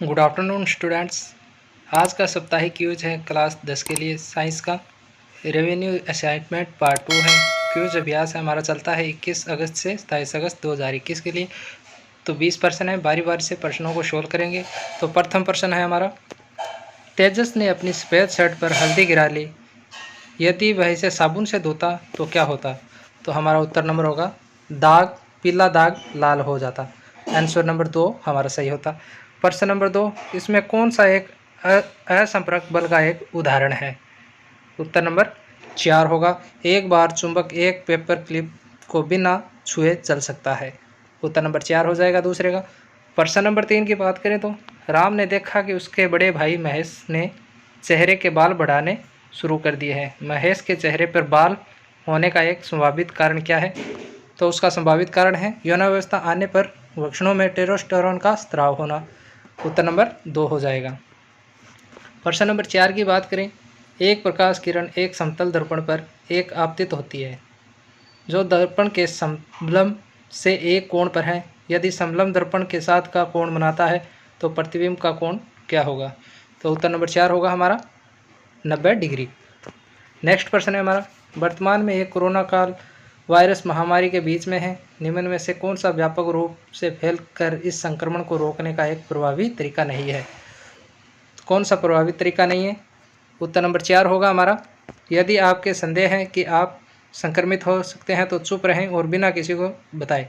Good afternoon students. आज का साप्ताहिक क्यूज है क्लास 10 के लिए साइंस का। रेवेन्यू असाइनमेंट पार्ट 2 है। क्यूज अभ्यास है हमारा चलता है 21 अगस्त से 27 अगस्त 2021 के लिए। तो 20 प्रश्न है, बारी बारी से प्रश्नों को सोल्व करेंगे। तो प्रथम प्रश्न है हमारा, तेजस ने अपनी सफ़ेद शर्ट पर हल्दी गिरा ली, यदि वह इसे साबुन से धोता तो क्या होता? तो हमारा उत्तर नंबर होगा दाग, पीला दाग लाल हो जाता। आंसर नंबर 2 हमारा सही होता। प्रश्न नंबर 2, इसमें कौन सा एक असंपर्क बल का एक उदाहरण है? उत्तर नंबर 4 होगा। एक बार चुंबक एक पेपर क्लिप को बिना छुए चल सकता है। उत्तर नंबर 4 हो जाएगा दूसरे का। प्रश्न नंबर 3 की बात करें तो राम ने देखा कि उसके बड़े भाई महेश ने चेहरे के बाल बढ़ाने शुरू कर दिए हैं। महेश के चेहरे पर बाल होने का एक संभावित कारण क्या है? तो उसका संभावित कारण है यौनावस्था आने पर वृषणों में टेस्टोस्टेरोन का स्राव होना। उत्तर नंबर 2 हो जाएगा। प्रश्न नंबर 4 की बात करें, एक प्रकाश किरण एक समतल दर्पण पर एक आपतित होती है जो दर्पण के समलंब से एक कोण पर है। यदि समलंब दर्पण के साथ का कोण बनाता है तो प्रतिबिंब का कोण क्या होगा? तो उत्तर नंबर 4 होगा हमारा 90 डिग्री। नेक्स्ट प्रश्न है हमारा, वर्तमान में एक कोरोना काल वायरस महामारी के बीच में है, निम्न में से कौन सा व्यापक रूप से फैलकर इस संक्रमण को रोकने का एक प्रभावी तरीका नहीं है? कौन सा प्रभावी तरीका नहीं है? उत्तर नंबर 4 होगा हमारा, यदि आपके संदेह है कि आप संक्रमित हो सकते हैं तो चुप रहें और बिना किसी को बताएं।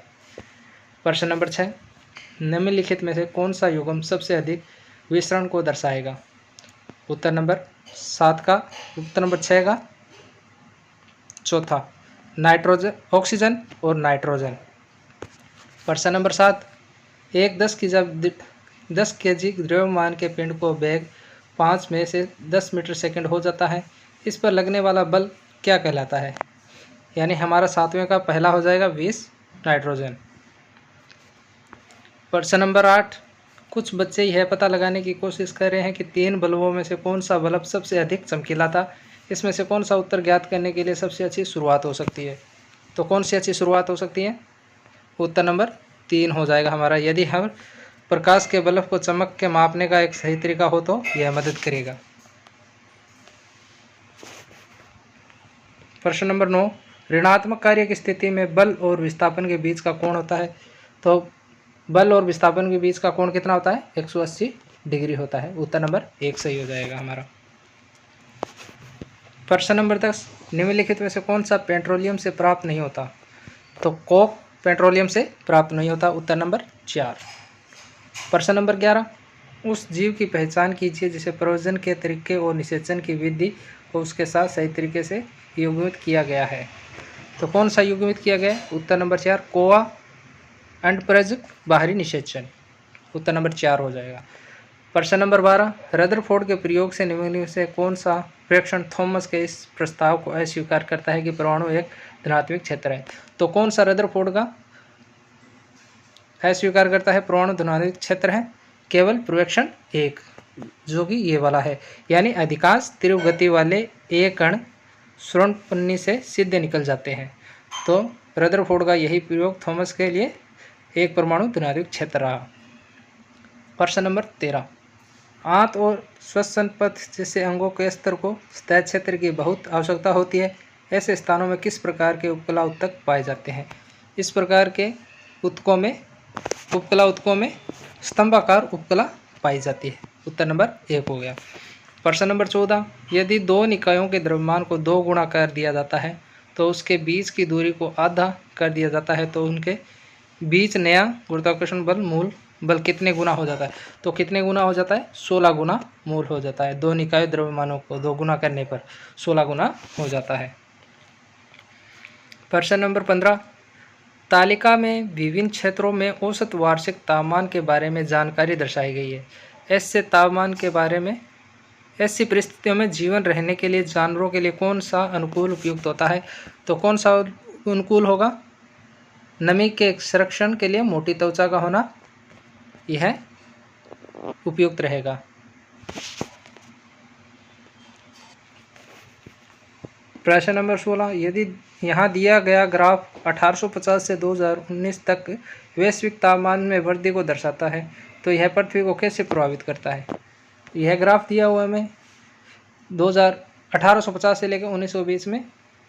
प्रश्न नंबर 6, निम्नलिखित में से कौन सा युग्म सबसे अधिक विसरण को दर्शाएगा? उत्तर नंबर 7 का, उत्तर नंबर 6 का चौथा, नाइट्रोजन, ऑक्सीजन और नाइट्रोजन। प्रश्न नंबर 7, एक 10 केजी द्रव्यमान के पिंड को वेग 5 में से 10 मीटर सेकंड हो जाता है, इस पर लगने वाला बल क्या कहलाता है? यानी हमारा 7वें का पहला हो जाएगा 20 नाइट्रोजन। प्रश्न नंबर 8, कुछ बच्चे यह पता लगाने की कोशिश कर रहे हैं कि 3 बल्बों में से कौन सा बल्ब सबसे अधिक चमकीला था, इसमें से कौन सा उत्तर ज्ञात करने के लिए सबसे अच्छी शुरुआत हो सकती है? तो कौन सी अच्छी शुरुआत हो सकती है? उत्तर नंबर 3 हो जाएगा हमारा, यदि हम प्रकाश के बल्ब को चमक के मापने का एक सही तरीका हो तो यह मदद करेगा। प्रश्न नंबर 9, ऋणात्मक कार्य की स्थिति में बल और विस्थापन के बीच का कोण होता है, तो बल और विस्थापन के बीच का कोण कितना होता है? 180 डिग्री होता है। उत्तर नंबर 1 सही हो जाएगा हमारा। प्रश्न नंबर 10, निम्नलिखित में से कौन सा पेट्रोलियम से प्राप्त नहीं होता? तो कोक पेट्रोलियम से प्राप्त नहीं होता। उत्तर नंबर 4। प्रश्न नंबर 11, उस जीव की पहचान कीजिए जिसे प्रयोजन के तरीके और निषेचन की विधि को उसके साथ सही तरीके से युग्मित किया गया है। तो कौन सा युग्मित किया गया है? उत्तर नंबर 4, कोआ अंडपरज बाहरी निषेचन। उत्तर नंबर 4 हो जाएगा। प्रश्न नंबर 12, रदरफोर्ड के प्रयोग से निम्न से कौन सा प्रेक्षण थॉमस के इस प्रस्ताव को अस्वीकार करता है कि परमाणु एक धनात्मक क्षेत्र है? तो कौन सा रदरफोर्ड का अस्वीकार करता है परमाणु धनात्मक क्षेत्र है? केवल प्रेक्षण 1, जो कि ये वाला है, यानी अधिकांश तीव्र गति वाले एक कण स्वर्णपन्नी से सीधे निकल जाते हैं। तो रदरफोर्ड का यही प्रयोग थॉमस के लिए एक परमाणु धनात्मक क्षेत्र रहा। प्रश्न नंबर 13, आंत और श्वसन पथ जैसे अंगों के स्तर को सतह क्षेत्र की बहुत आवश्यकता होती है, ऐसे स्थानों में किस प्रकार के उपकला उत्तक पाए जाते हैं? इस प्रकार के उपकला उत्तकों में स्तंभाकार उपकला पाई जाती है। उत्तर नंबर 1 हो गया। प्रश्न नंबर 14, यदि 2 निकायों के द्रव्यमान को 2 गुणा कर दिया जाता है तो उसके बीच की दूरी को आधा कर दिया जाता है, तो उनके बीच नया गुरुत्वाकर्षण बल मूल बल कितने गुना हो जाता है? तो कितने गुना हो जाता है? 16 गुना मूल हो जाता है। 2 निकाय द्रव्यमानों को 2 गुना करने पर 16 गुना हो जाता है। प्रश्न नंबर 15, तालिका में विभिन्न क्षेत्रों में औसत वार्षिक तापमान के बारे में जानकारी दर्शाई गई है। ऐसे तापमान के बारे में ऐसी परिस्थितियों में जीवन रहने के लिए जानवरों के लिए कौन सा अनुकूल उपयुक्त होता है? तो कौन सा अनुकूल होगा? नमी के संरक्षण के लिए मोटी त्वचा का होना यह उपयुक्त रहेगा। प्रश्न नंबर 16, यदि यहाँ दिया गया ग्राफ 1850 से 2019 तक वैश्विक तापमान में वृद्धि को दर्शाता है तो यह पृथ्वी को कैसे प्रभावित करता है। यह ग्राफ दिया हुआ है हमें 1850 से लेकर 1920 में,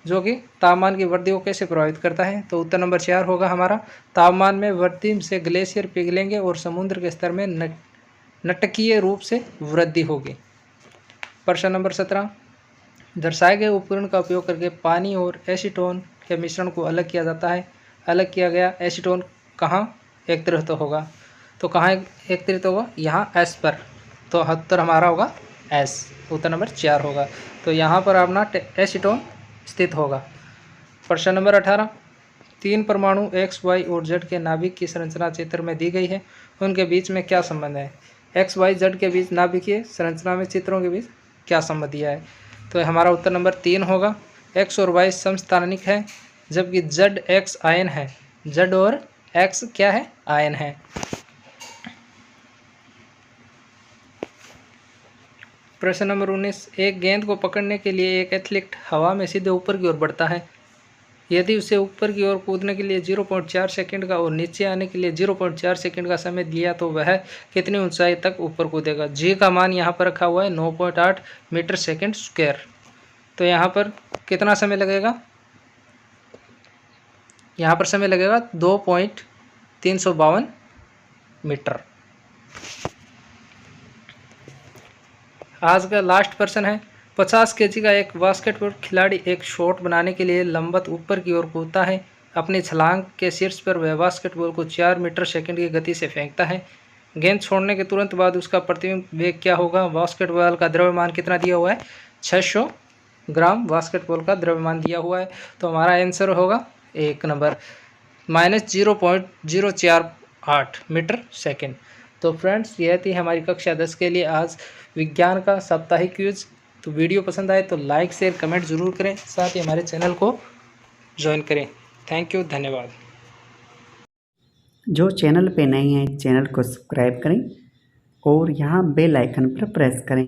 जो कि तापमान की वृद्धि को कैसे प्रभावित करता है। तो उत्तर नंबर 4 होगा हमारा। तापमान में वृद्धि से ग्लेशियर पिघलेंगे और समुद्र के स्तर में नाटकीय रूप से वृद्धि होगी। प्रश्न नंबर 17, दर्शाए गए उपकरण का उपयोग करके पानी और एसीटोन के मिश्रण को अलग किया जाता है। अलग किया गया एसीटोन कहाँ एकत्रित होगा। तो कहाँ एकत्रित होगा, यहाँ एस पर। तो उत्तर हमारा होगा एस, उत्तर नंबर 4 होगा। तो यहाँ पर अपना एसीटोन स्थित होगा। प्रश्न नंबर 18, 3 परमाणु एक्स वाई और जेड के नाभिक की संरचना चित्र में दी गई है, उनके बीच में क्या संबंध है। एक्स वाई जेड के बीच नाभिकीय संरचना में चित्रों के बीच क्या संबंध दिया है। तो हमारा उत्तर नंबर 3 होगा। एक्स और वाई समस्थानिक है, जबकि जेड एक्स आयन है। जेड और एक्स क्या है, आयन है। प्रश्न नंबर 19, एक गेंद को पकड़ने के लिए एक एथलीट हवा में सीधे ऊपर की ओर बढ़ता है। यदि उसे ऊपर की ओर कूदने के लिए 0.4 सेकंड का और नीचे आने के लिए 0.4 सेकंड का समय दिया तो वह कितनी ऊंचाई तक ऊपर कूदेगा। जी का मान यहाँ पर रखा हुआ है 9.8 मीटर सेकंड स्क्वायर। तो यहाँ पर कितना समय लगेगा, यहाँ पर समय लगेगा 2.352 मीटर। आज का लास्ट प्रश्न है, 50 केजी का एक बास्केटबॉल खिलाड़ी एक शॉट बनाने के लिए लंबवत ऊपर की ओर कूदता है। अपनी छलांग के शीर्ष पर वह बास्केटबॉल को 4 मीटर सेकंड की गति से फेंकता है। गेंद छोड़ने के तुरंत बाद उसका प्रतिबिंब वेग क्या होगा। बास्केटबॉल का द्रव्यमान कितना दिया हुआ है, 600 ग्राम बास्केटबॉल का द्रव्यमान दिया हुआ है। तो हमारा आंसर होगा 1 नंबर -0.048 मीटर सेकंड। तो फ्रेंड्स, यह थी हमारी कक्षा 10 के लिए आज विज्ञान का साप्ताहिक क्विज। तो वीडियो पसंद आए तो लाइक शेयर कमेंट ज़रूर करें, साथ ही हमारे चैनल को ज्वाइन करें। थैंक यू, धन्यवाद। जो चैनल पे नए हैं चैनल को सब्सक्राइब करें और यहाँ बेल आइकन पर प्रेस करें।